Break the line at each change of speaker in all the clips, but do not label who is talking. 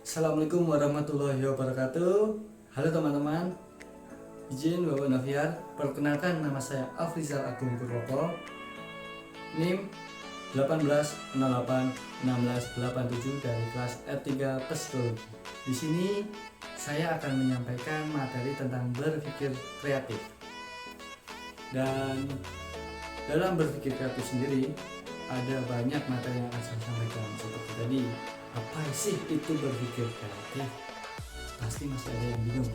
Assalamualaikum warahmatullahi wabarakatuh. Halo teman-teman, izin Bapak Nafiar, perkenalkan nama saya Afrizal Agung Purwoko, NIM 18081687 dari kelas R3 Psikologi. Di sini saya akan menyampaikan materi tentang berpikir kreatif. Dan dalam berpikir kreatif sendiri ada banyak materi yang akan saya sampaikan seperti tadi. Apa sih itu berpikir kreatif? Pasti masih ada yang bingung.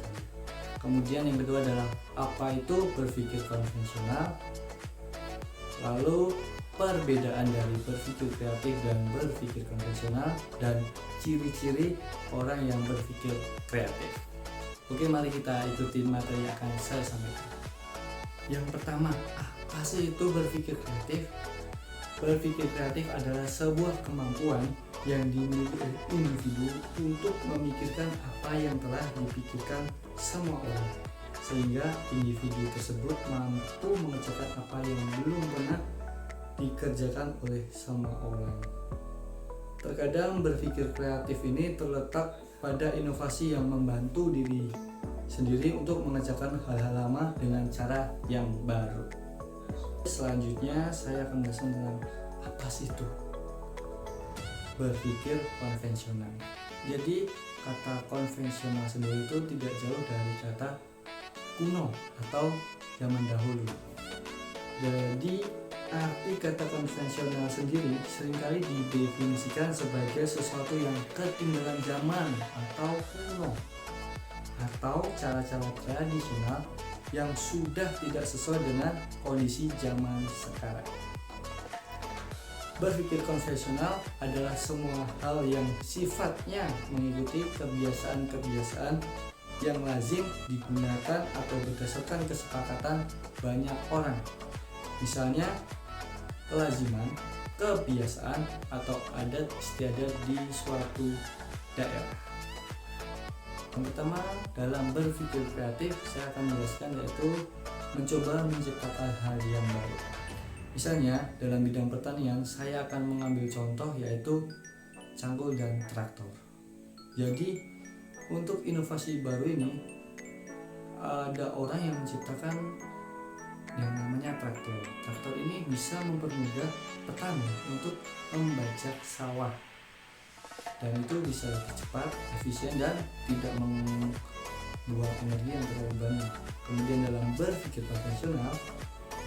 Kemudian yang kedua adalah apa itu berpikir konvensional? Lalu perbedaan dari berpikir kreatif dan berpikir konvensional, dan ciri-ciri orang yang berpikir kreatif. Oke, mari kita ikuti materi yang akan saya sampaikan. Yang pertama, apa sih itu berpikir kreatif? Berpikir kreatif adalah sebuah kemampuan yang dimiliki oleh individu untuk memikirkan apa yang telah dipikirkan semua orang, sehingga individu tersebut mampu mengerjakan apa yang belum pernah dikerjakan oleh semua orang. Terkadang berpikir kreatif ini terletak pada inovasi yang membantu diri sendiri untuk mengerjakan hal-hal lama dengan cara yang baru. Selanjutnya saya akan menjelaskan tentang apa sih itu berpikir konvensional. Jadi kata konvensional sendiri itu tidak jauh dari kata kuno atau zaman dahulu. Jadi arti kata konvensional sendiri seringkali didefinisikan sebagai sesuatu yang ketinggalan zaman atau kuno, atau cara-cara tradisional yang sudah tidak sesuai dengan kondisi zaman sekarang. Berpikir konvensional adalah semua hal yang sifatnya mengikuti kebiasaan-kebiasaan yang lazim digunakan atau berdasarkan kesepakatan banyak orang. Misalnya kelaziman, kebiasaan, atau adat istiadat di suatu daerah. Yang pertama, dalam berpikir kreatif saya akan menjelaskan yaitu mencoba menciptakan hal yang baru. Misalnya dalam bidang pertanian saya akan mengambil contoh yaitu cangkul dan traktor. Jadi untuk inovasi baru ini ada orang yang menciptakan yang namanya traktor. Traktor ini bisa mempermudah petani untuk membajak sawah, dan itu bisa lebih cepat, efisien, dan tidak membuang energi yang terlalu banyak. Kemudian dalam berpikir konvensional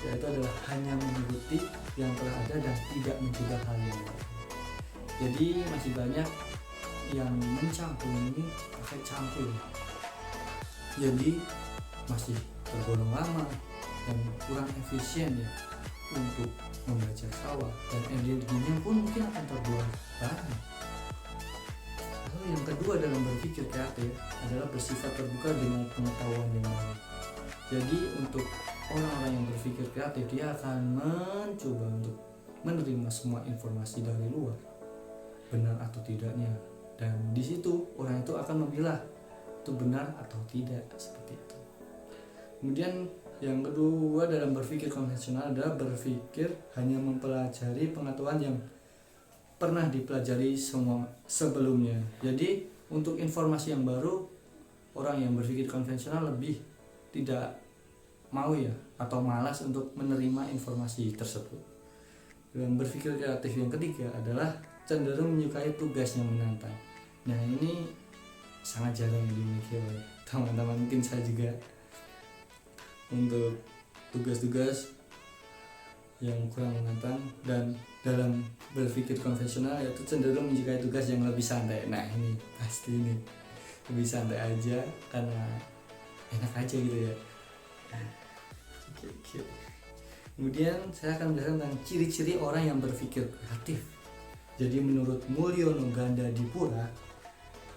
yaitu adalah hanya mengikuti yang telah ada dan tidak mencoba hal yang baru. Jadi masih banyak yang mencangkul ini pakai cangkul, jadi masih tergolong lama dan kurang efisien ya untuk membajak sawah, dan energinya pun mungkin akan terbuang banyak. Lalu yang kedua dalam berpikir kreatif adalah bersifat terbuka dengan pengetahuan yang baru. Jadi untuk orang-orang yang berpikir kreatif, dia akan mencoba untuk menerima semua informasi dari luar, benar atau tidaknya, dan di situ orang itu akan memilah itu benar atau tidak, seperti itu. Kemudian yang kedua dalam berpikir konvensional adalah berpikir hanya mempelajari pengetahuan yang pernah dipelajari semua sebelumnya. Jadi untuk informasi yang baru, orang yang berpikir konvensional lebih tidak mau ya atau malas untuk menerima informasi tersebut. Dan berpikir kreatif yang ketiga adalah cenderung menyukai tugas yang menantang. Nah, ini sangat jarang dimiliki oleh teman-teman, mungkin saya juga. Untuk tugas-tugas yang kurang menantang, dan dalam berpikir konvensional yaitu cenderung menyukai tugas yang lebih santai. Nah, ini pasti ini lebih santai aja karena enak aja gitu ya. Oke. Kemudian saya akan menjelaskan tentang ciri-ciri orang yang berpikir kreatif. Jadi menurut Mulyono Gandadipura,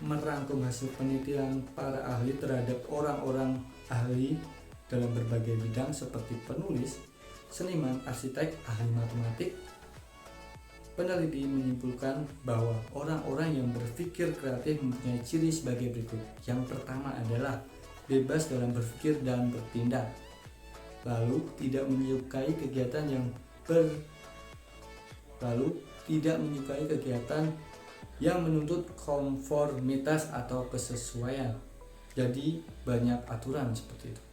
merangkum hasil penelitian para ahli terhadap orang-orang ahli dalam berbagai bidang seperti penulis, seniman, arsitek, ahli matematik, peneliti menyimpulkan bahwa orang-orang yang berpikir kreatif mempunyai ciri sebagai berikut. Yang pertama adalah bebas dalam berpikir dan bertindak. Lalu tidak menyukai kegiatan yang menuntut konformitas atau kesesuaian. Jadi banyak aturan seperti itu.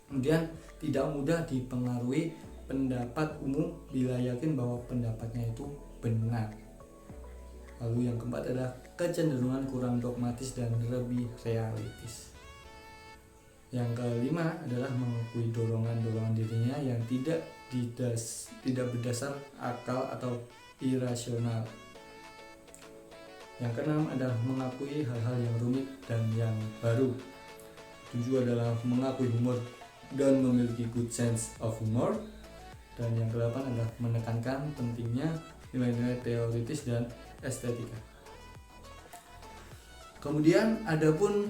Kemudian tidak mudah dipengaruhi pendapat umum bila yakin bahwa pendapatnya itu benar. Lalu yang keempat adalah kecenderungan kurang dogmatis dan lebih realistis. Yang kelima adalah mengakui dorongan-dorongan dirinya yang tidak berdasar akal atau irasional. Yang keenam adalah mengakui hal-hal yang rumit dan yang baru. Tujuh adalah mengakui humor dan memiliki good sense of humor. Dan yang kedelapan adalah menekankan pentingnya nilai-nilai teoritis dan estetika. Kemudian adapun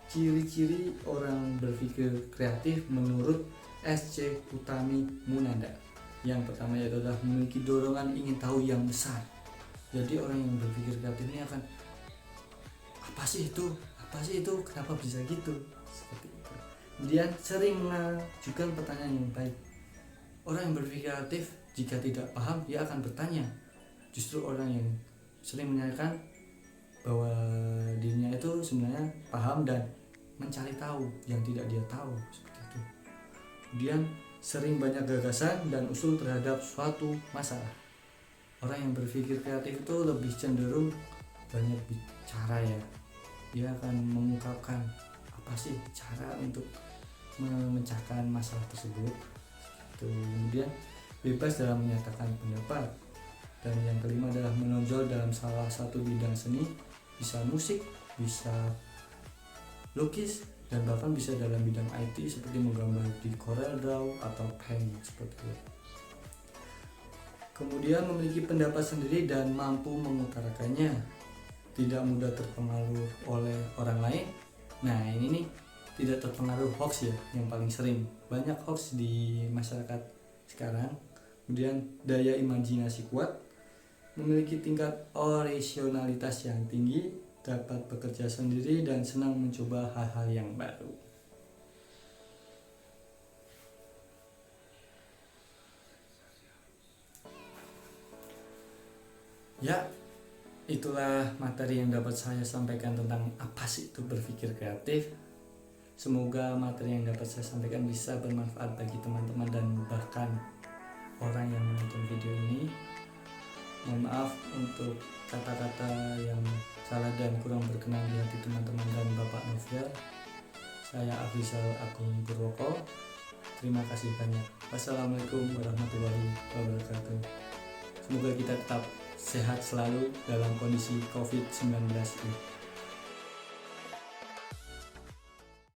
ciri-ciri orang berpikir kreatif menurut S.C. Utami Munanda. Yang pertama yaitu adalah memiliki dorongan ingin tahu yang besar. Jadi orang yang berpikir kreatif ini akan apa sih itu, kenapa bisa gitu, seperti itu. Kemudian sering mengajukan pertanyaan yang baik. Orang yang berpikir kreatif jika tidak paham dia akan bertanya. Justru orang yang sering menanyakan bahwa dirinya itu sebenarnya paham dan mencari tahu yang tidak dia tahu, seperti itu. Kemudian sering banyak gagasan dan usul terhadap suatu masalah. Orang yang berpikir kreatif itu lebih cenderung banyak bicara ya. Dia akan mengungkapkan apa sih cara untuk memecahkan masalah tersebut. Kemudian bebas dalam menyatakan pendapat. Dan yang kelima adalah menonjol dalam salah satu bidang seni, bisa musik, bisa lukis, dan bahkan bisa dalam bidang IT seperti menggambar di CorelDRAW atau Paint, seperti itu. Kemudian memiliki pendapat sendiri dan mampu mengutarakannya, tidak mudah terpengaruh oleh orang lain. Nah ini nih, tidak terpengaruh hoax ya, yang paling sering. Banyak hoax di masyarakat sekarang. Kemudian daya imajinasi kuat, memiliki tingkat orisinalitas yang tinggi, dapat bekerja sendiri dan senang mencoba hal-hal yang baru. Ya, itulah materi yang dapat saya sampaikan tentang apa sih itu berpikir kreatif. Semoga materi yang dapat saya sampaikan bisa bermanfaat bagi teman-teman dan bahkan orang yang menonton video ini. Mohon maaf untuk kata-kata yang salah dan kurang berkenan di hati teman-teman dan Bapak Novial. Saya Afrizal Agung Purwoko. Terima kasih banyak. Wassalamualaikum warahmatullahi wabarakatuh. Semoga kita tetap sehat selalu dalam kondisi COVID-19 ini.